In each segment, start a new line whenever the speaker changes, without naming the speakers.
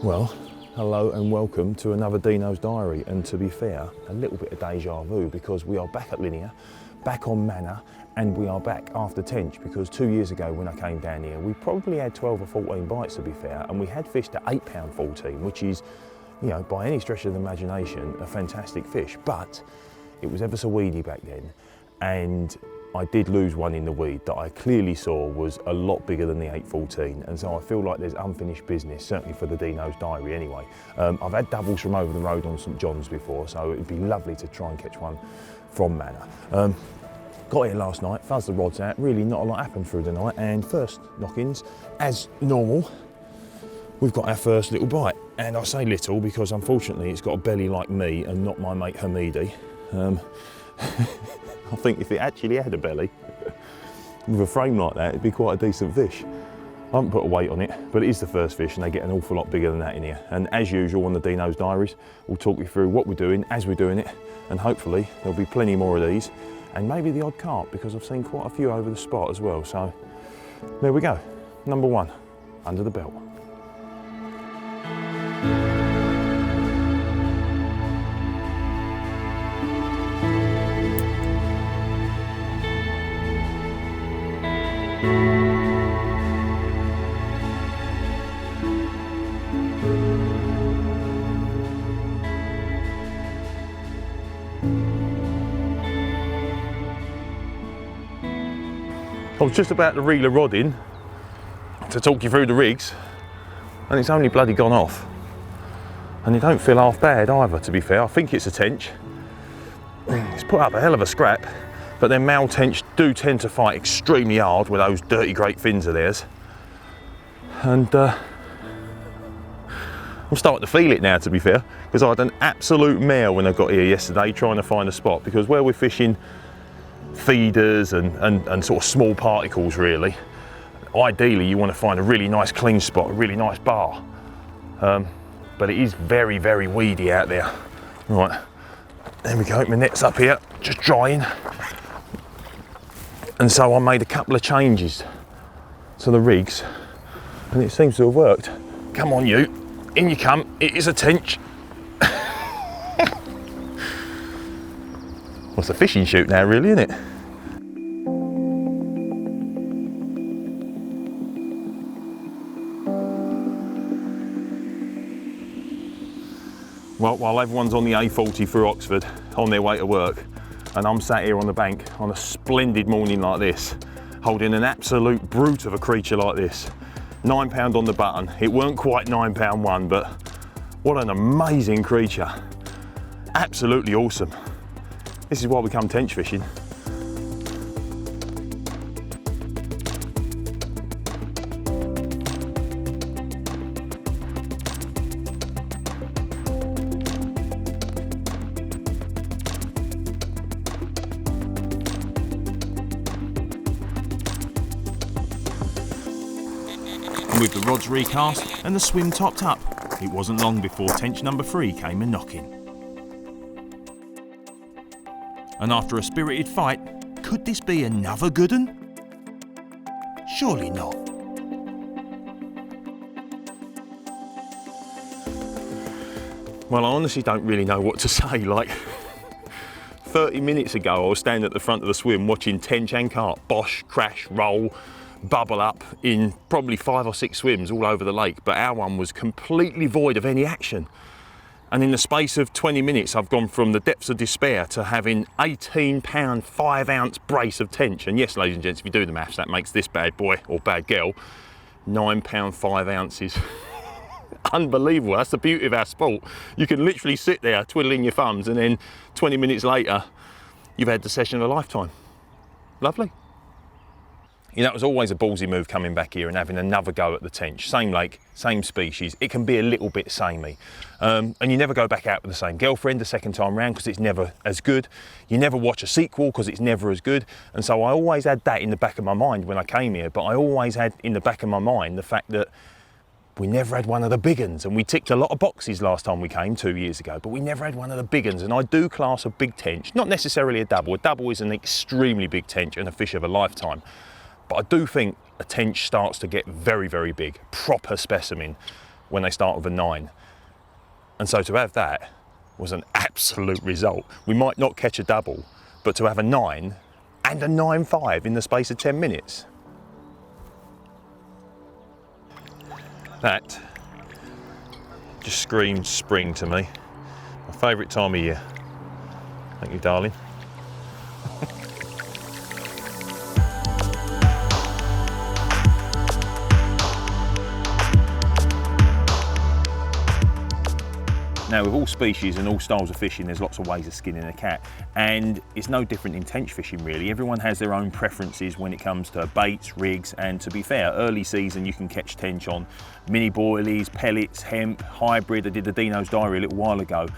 Well, hello and welcome to another Deanos diary, and to be fair, a little bit of deja vu because we are back at Linear, back on Manor, and we are back after Tench because 2 years ago when I came down here we probably had 12 or 14 bites to be fair, and we had fished at £8.14, which is, you know, by any stretch of the imagination a fantastic fish, but it was ever so weedy back then, and I did lose one in the weed that I clearly saw was a lot bigger than the 8.14, and so I feel like there's unfinished business, certainly for the Deanos diary anyway. I've had doubles from over the road on St John's before, so it'd be lovely to try and catch one from Manor. Got here last night, fuzzed the rods out, really not a lot happened through the night, and first knock-ins, as normal, we've got our first little bite. And I say little because unfortunately it's got a belly like me and not my mate Hamidi. I think if it actually had a belly, with a frame like that, it'd be quite a decent fish. I haven't put a weight on it, but it is the first fish and they get an awful lot bigger than that in here. And as usual on the Deanos diaries, we'll talk you through what we're doing as we're doing it, and hopefully there'll be plenty more of these, and maybe the odd carp, because I've seen quite a few over the spot as well. So there we go, number one, under the belt. I was just about to reel a rod in to talk you through the rigs, and it's only bloody gone off. And it don't feel half bad either, to be fair. I think it's a tench. It's put up a hell of a scrap, but then male tench do tend to fight extremely hard with those dirty great fins of theirs. And I'm starting to feel it now, to be fair, because I had an absolute mare when I got here yesterday trying to find a spot, because where we're fishing feeders and sort of small particles really, ideally you want to find a really nice clean spot, a really nice bar, but it is very, very weedy out there. Right, there we go, my net's up here just drying, and so I made a couple of changes to the rigs and it seems to have worked. Come on you, in you come, it is a tench. Well, it's a fishing shoot now really, isn't it? Well, while everyone's on the A40 through Oxford on their way to work, and I'm sat here on the bank on a splendid morning like this, holding an absolute brute of a creature like this. £9 on the button. It weren't quite £9.1, but what an amazing creature. Absolutely awesome. This is why we come tench fishing. With the rods recast and the swim topped up, it wasn't long before tench number 3 came a-knocking. And after a spirited fight, could this be another good un? Surely not. Well, I honestly don't really know what to say. Like, 30 minutes ago I was standing at the front of the swim watching tench and carp bosh, crash, roll, bubble up in probably 5 or 6 swims all over the lake, but our one was completely void of any action. And in the space of 20 minutes I've gone from the depths of despair to having £18 5-ounce brace of tench. And yes, ladies and gents, if you do the maths, that makes this bad boy or bad girl £9 5 ounces. Unbelievable. That's the beauty of our sport. You can literally sit there twiddling your thumbs and then 20 minutes later you've had the session of a lifetime. Lovely. You know, it was always a ballsy move coming back here and having another go at the tench. Same lake, same species. It can be a little bit samey. And you never go back out with the same girlfriend the second time round because it's never as good. You never watch a sequel because it's never as good. And so I always had that in the back of my mind when I came here, but I always had in the back of my mind the fact that we never had one of the big uns, and we ticked a lot of boxes last time we came 2 years ago, but we never had one of the big uns. And I do class a big tench, not necessarily a double. A double is an extremely big tench and a fish of a lifetime. But I do think a tench starts to get very, very big, proper specimen, when they start with a 9. And so to have that was an absolute result. We might not catch a double, but to have a 9 and a 9.5 in the space of 10 minutes. That just screams spring to me. My favourite time of year. Thank you, darling. Now, with all species and all styles of fishing, there's lots of ways of skinning a cat, and it's no different in tench fishing really. Everyone has their own preferences when it comes to baits, rigs, and to be fair, early season you can catch tench on mini boilies, pellets, hemp, hybrid. I did the Deanos diary a little while ago,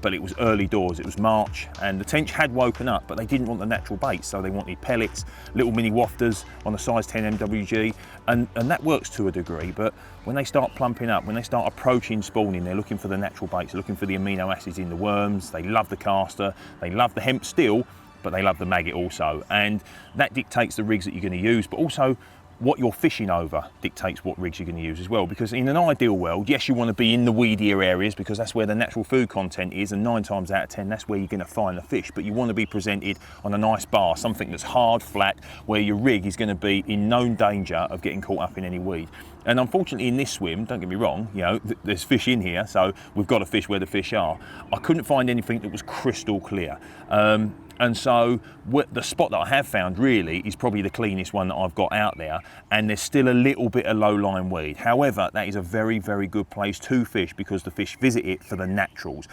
but it was early doors, it was March, and the tench had woken up, but they didn't want the natural baits, so they wanted pellets, little mini wafters on a size 10 MWG, and that works to a degree, but when they start plumping up, when they start approaching spawning, they're looking for the natural baits, they're looking for the amino acids in the worms, they love the caster, they love the hemp still, but they love the maggot also, and that dictates the rigs that you're going to use, but also what you're fishing over dictates what rigs you're going to use as well, because in an ideal world, yes, you want to be in the weedier areas because that's where the natural food content is, and 9 times out of 10 that's where you're going to find the fish, but you want to be presented on a nice bar, something that's hard, flat, where your rig is going to be in known danger of getting caught up in any weed. And unfortunately in this swim, don't get me wrong, you know, there's fish in here, so we've got to fish where the fish are. I couldn't find anything that was crystal clear. And so the spot that I have found really is probably the cleanest one that I've got out there, and there's still a little bit of low-lying weed. However, that is a very, very good place to fish because the fish visit it for the naturals.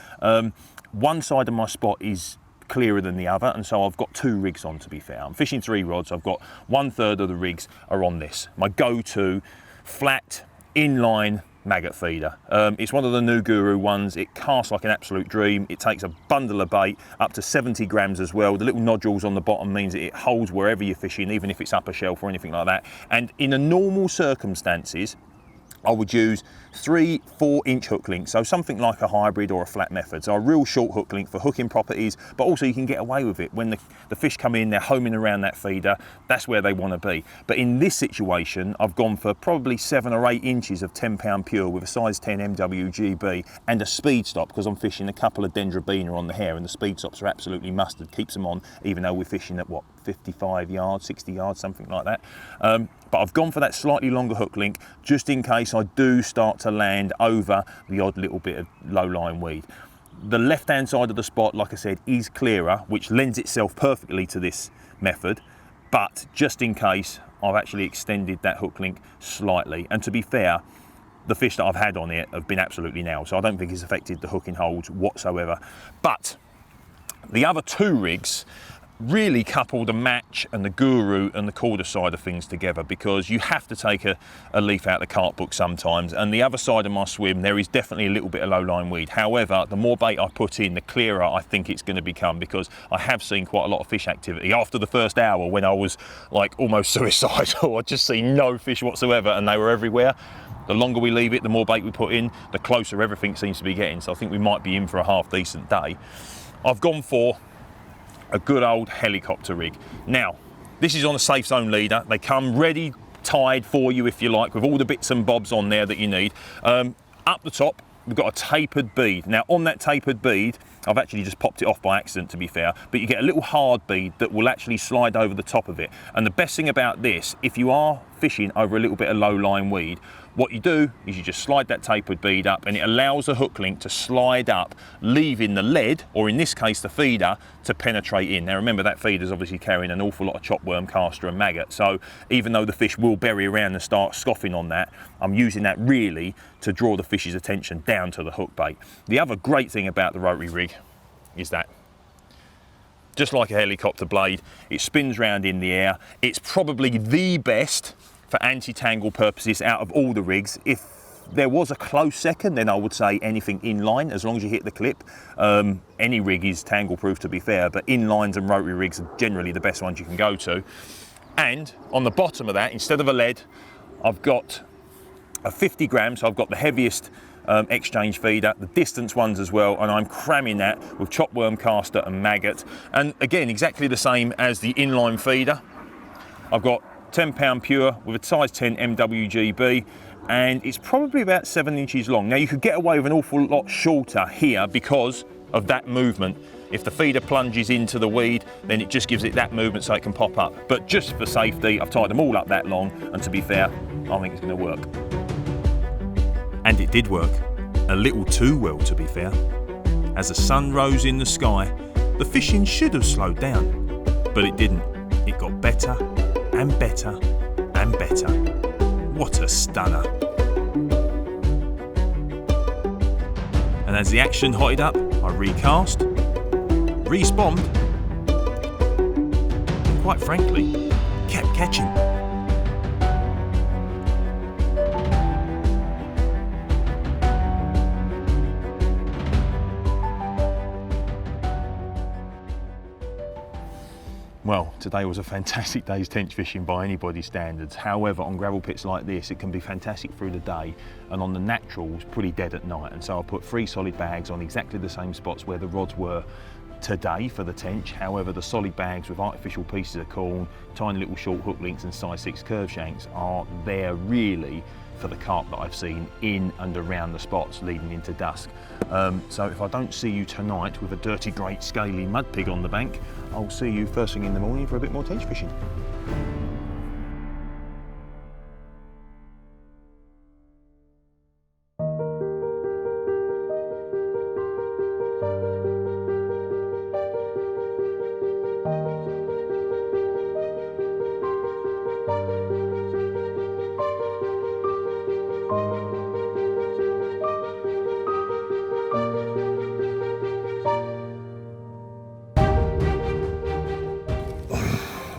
One side of my spot is clearer than the other, and so I've got 2 rigs on, to be fair. I'm fishing 3 rods, I've got 1/3 of the rigs are on this. My go-to flat, inline maggot feeder. It's one of the new Guru ones. It casts like an absolute dream. It takes a bundle of bait, up to 70 grams as well. The little nodules on the bottom means that it holds wherever you're fishing, even if it's upper shelf or anything like that. And in a normal circumstances, I would use 3 4-inch hook links, so something like a hybrid or a flat method. So a real short hook link for hooking properties, but also you can get away with it. When the fish come in, they're homing around that feeder, that's where they want to be. But in this situation, I've gone for probably 7 or 8 inches of 10-pound pure with a size 10 MWGB and a speed stop, because I'm fishing a couple of dendrobina on the hair, and the speed stops are absolutely mustard, keeps them on, even though we're fishing at what, 55 yards, 60 yards, something like that. But I've gone for that slightly longer hook link just in case I do start to land over the odd little bit of low-lying weed. The left-hand side of the spot, like I said, is clearer, which lends itself perfectly to this method, but just in case, I've actually extended that hook link slightly. And to be fair, the fish that I've had on it have been absolutely nailed, so I don't think it's affected the hooking holds whatsoever. But the other 2 rigs really couple the match and the Guru and the Corda side of things together, because you have to take a leaf out of the Carp book sometimes, and the other side of my swim there is definitely a little bit of low-lying weed. However, the more bait I put in, the clearer I think it's going to become, because I have seen quite a lot of fish activity after the first hour when I was like almost suicidal. I just see no fish whatsoever and they were everywhere. The longer we leave it, the more bait we put in, the closer everything seems to be getting, so I think we might be in for a half decent day. I've gone for a good old helicopter rig. Now, this is on a safe zone leader. They come ready, tied for you if you like, with all the bits and bobs on there that you need. Up the top, we've got a tapered bead. Now on that tapered bead, I've actually just popped it off by accident, to be fair, but you get a little hard bead that will actually slide over the top of it. And the best thing about this, if you are fishing over a little bit of low-lying weed, what you do is you just slide that tapered bead up, and it allows a hook link to slide up, leaving the lead, or in this case the feeder, to penetrate in. Now remember, that feeder is obviously carrying an awful lot of chopworm, caster and maggot, so even though the fish will bury around and start scoffing on that, I'm using that really to draw the fish's attention down to the hook bait. The other great thing about the rotary rig is that, just like a helicopter blade, it spins round in the air. It's probably the best for anti-tangle purposes out of all the rigs. If there was a close second, then I would say anything inline, as long as you hit the clip. Any rig is tangle proof, to be fair, but inlines and rotary rigs are generally the best ones you can go to. And on the bottom of that, instead of a lead, I've got a 50 grams, so I've got the heaviest exchange feeder, the distance ones as well, and I'm cramming that with chopworm, caster and maggot. And again, exactly the same as the inline feeder. I've got 10-pound pure with a size 10 MWGB, and it's probably about 7 inches long. Now you could get away with an awful lot shorter here because of that movement. If the feeder plunges into the weed, then it just gives it that movement so it can pop up. But just for safety, I've tied them all up that long, and to be fair, I think it's going to work. And it did work. A little too well, to be fair. As the sun rose in the sky, the fishing should have slowed down, but it didn't. It got better and better and better. What a stunner. And as the action hotted up, I recast, respawned, and quite frankly, kept catching. Well, today was a fantastic day's tench fishing by anybody's standards. However, on gravel pits like this, it can be fantastic through the day, and on the naturals, pretty dead at night. And so I put 3 solid bags on exactly the same spots where the rods were today for the tench. However, the solid bags with artificial pieces of corn, tiny little short hook links and size 6 curve shanks are there really for the carp that I've seen in and around the spots leading into dusk. So if I don't see you tonight with a dirty, great, scaly mud pig on the bank, I'll see you first thing in the morning for a bit more tench fishing.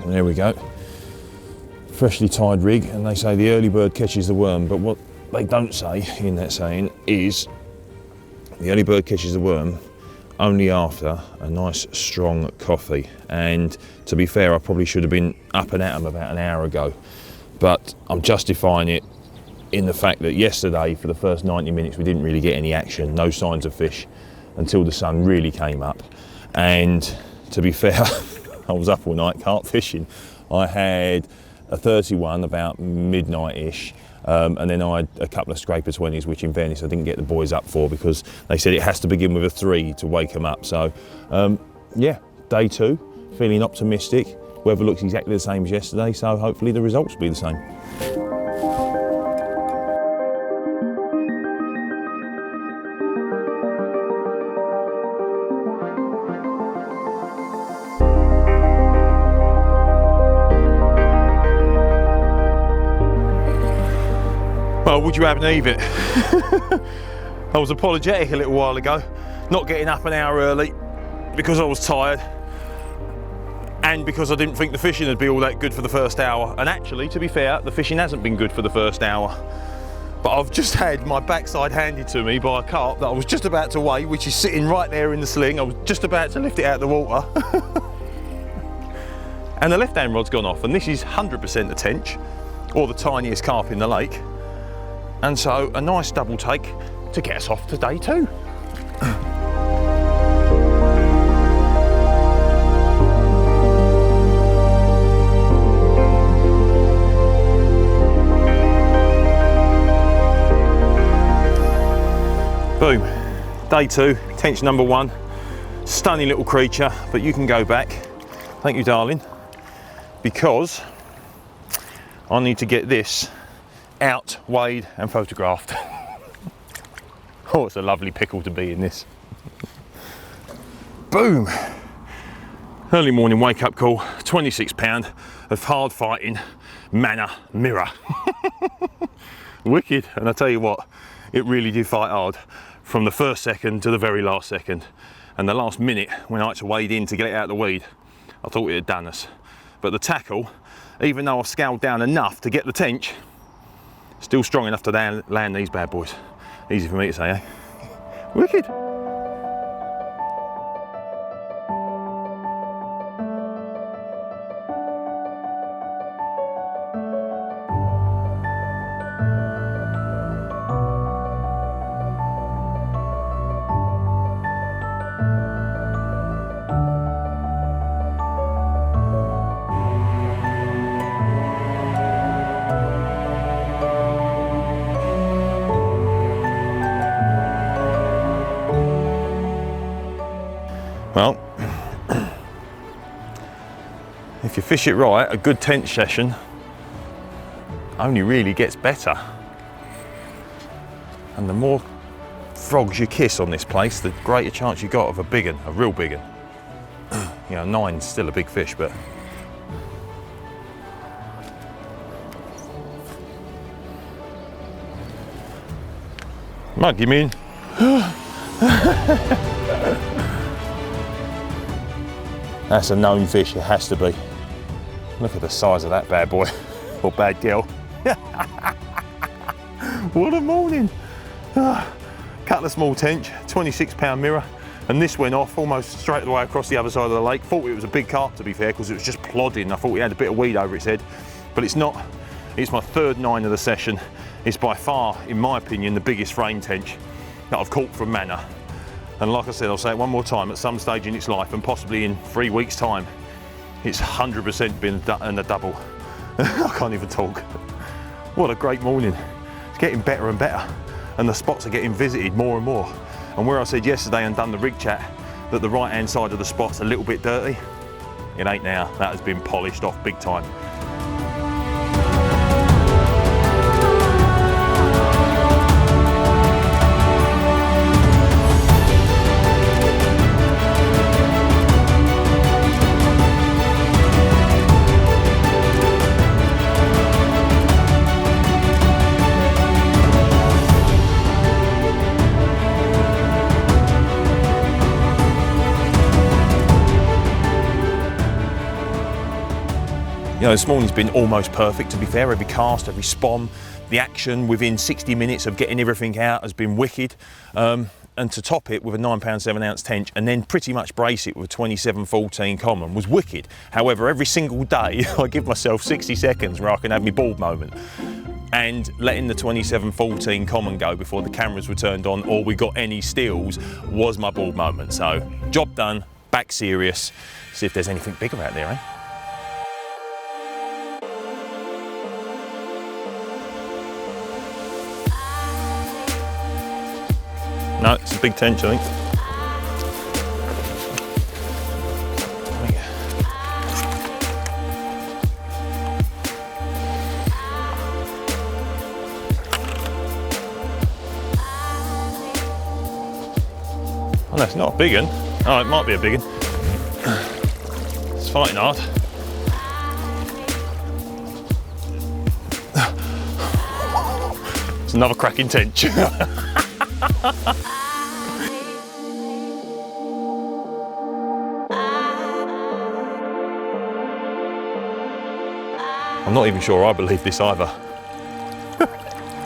There we go, freshly tied rig, and they say the early bird catches the worm, but what they don't say in that saying is the early bird catches the worm only after a nice strong coffee. And to be fair, I probably should have been up and at 'em about an hour ago, but I'm justifying it in the fact that yesterday for the first 90 minutes we didn't really get any action, no signs of fish until the sun really came up. And to be fair, I was up all night carp fishing. I had a 31 about midnight-ish, and then I had a couple of scraper 20s, which in fairness I didn't get the boys up for because they said it has to begin with a 3 to wake them up. So yeah, day 2, feeling optimistic. Weather looks exactly the same as yesterday, so hopefully the results will be the same. Well, would you have believe it? I was apologetic a little while ago, not getting up an hour early because I was tired and because I didn't think the fishing would be all that good for the first hour. And actually, to be fair, the fishing hasn't been good for the first hour. But I've just had my backside handed to me by a carp that I was just about to weigh, which is sitting right there in the sling. I was just about to lift it out of the water. And the left-hand rod's gone off, and this is 100% the tench, or the tiniest carp in the lake. And so a nice double take to get us off to day 2. Boom, day 2, tench number 1. Stunning little creature, but you can go back. Thank you, darling, because I need to get this out, weighed and photographed. Oh, it's a lovely pickle to be in this. Boom. Early morning wake up call, 26 pound of hard fighting Manor mirror. Wicked, and I tell you what, it really did fight hard from the first second to the very last second. And the last minute when I had to wade in to get it out of the weed, I thought it had done us. But the tackle, even though I've scaled down enough to get the tench, still strong enough to land these bad boys. Easy for me to say, eh? Wicked. fish it right, a good tench session only really gets better. And the more frogs you kiss on this place, the greater chance you got of a big one, a real big one. You know, 9's still a big fish, but mug, you mean? That's a known fish, it has to be. Look at the size of that bad boy, or bad girl. What a morning. Couple of small tench, 26-pound mirror, and this went off almost straight away across the other side of the lake. Thought it was a big carp, to be fair, because it was just plodding. I thought it had a bit of weed over its head, but it's not. It's my third 9 of the session. It's by far, in my opinion, the biggest frame tench that I've caught from Manor. And like I said, I'll say it one more time, at some stage in its life, and possibly in 3 weeks' time, it's 100% been a double. I can't even talk. What a great morning. It's getting better and better, and the spots are getting visited more and more. And where I said yesterday and done the rig chat that the right-hand side of the spot's a little bit dirty, it ain't now. That has been polished off big time. You know, this morning's been almost perfect, to be fair. Every cast, every spawn, the action within 60 minutes of getting everything out has been wicked. And to top it with a 9-pound 7-ounce tench, and then pretty much brace it with a 27-14 common was wicked. However, every single day I give myself 60 seconds where I can have my bald moment. And letting the 27-14 common go before the cameras were turned on or we got any steals was my bald moment. So, job done, back serious. See if there's anything bigger out there, eh? No, it's a big tench, I think. Oh, no, it's not a big one. Oh, it might be a big one. It's fighting hard. It's another cracking tench. I'm not even sure I believe this either.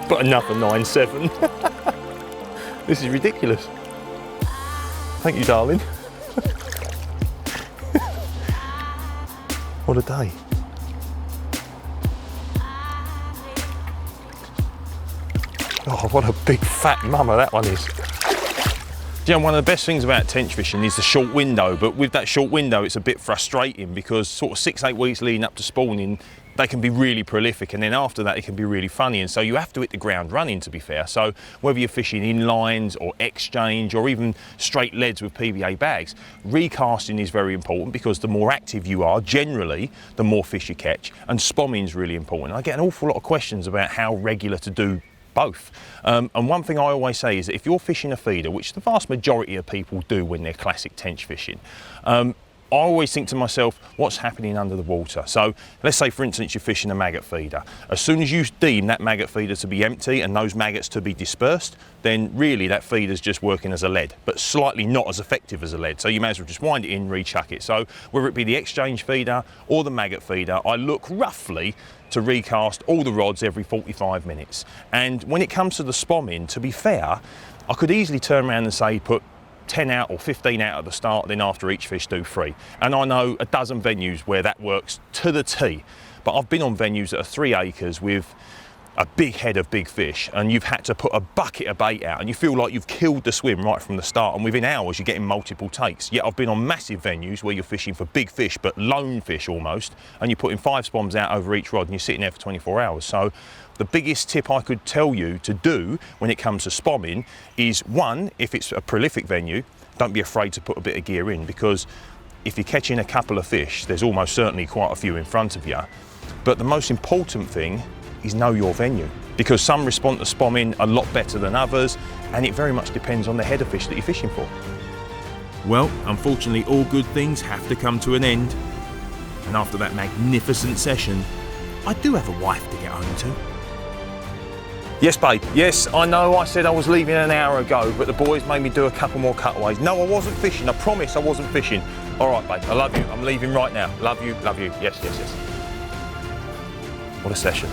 But another 9.7. This is ridiculous. Thank you, darling. What a day. Oh, what a big fat mama that one is. You know, one of the best things about tench fishing is the short window, but with that short window it's a bit frustrating because sort of 6-8 weeks leading up to spawning they can be really prolific, and then after that it can be really funny, and so you have to hit the ground running, to be fair. So whether you're fishing in lines or exchange or even straight leads with PVA bags, recasting is very important because the more active you are generally the more fish you catch, and spomming is really important. I get an awful lot of questions about how regular to do both. And one thing I always say is that if you're fishing a feeder, which the vast majority of people do when they're classic tench fishing, I always think to myself, what's happening under the water? So let's say, for instance, you're fishing a maggot feeder. As soon as you deem that maggot feeder to be empty and those maggots to be dispersed, then really that feeder's just working as a lead, but slightly not as effective as a lead. So you may as well just wind it in, rechuck it. So whether it be the exchange feeder or the maggot feeder, I look roughly to recast all the rods every 45 minutes. And when it comes to the spomming, to be fair, I could easily turn around and say put 10 out or 15 out at the start, then after each fish do 3. And I know a dozen venues where that works to the T, but I've been on venues that are 3 acres with a big head of big fish, and you've had to put a bucket of bait out and you feel like you've killed the swim right from the start, and within hours you're getting multiple takes. Yet I've been on massive venues where you're fishing for big fish, but lone fish almost, and you're putting 5 spoms out over each rod and you're sitting there for 24 hours. So the biggest tip I could tell you to do when it comes to spomming is, one, if it's a prolific venue, don't be afraid to put a bit of gear in, because if you're catching a couple of fish, there's almost certainly quite a few in front of you. But the most important thing is know your venue, because some respond to spomming a lot better than others, and it very much depends on the header fish that you're fishing for. Well, unfortunately, all good things have to come to an end. And after that magnificent session, I do have a wife to get home to. Yes, babe. Yes, I know I said I was leaving an hour ago, but the boys made me do a couple more cutaways. No, I wasn't fishing. I promise I wasn't fishing. All right, babe. I love you. I'm leaving right now. Love you. Love you. Yes, yes, yes. What a session.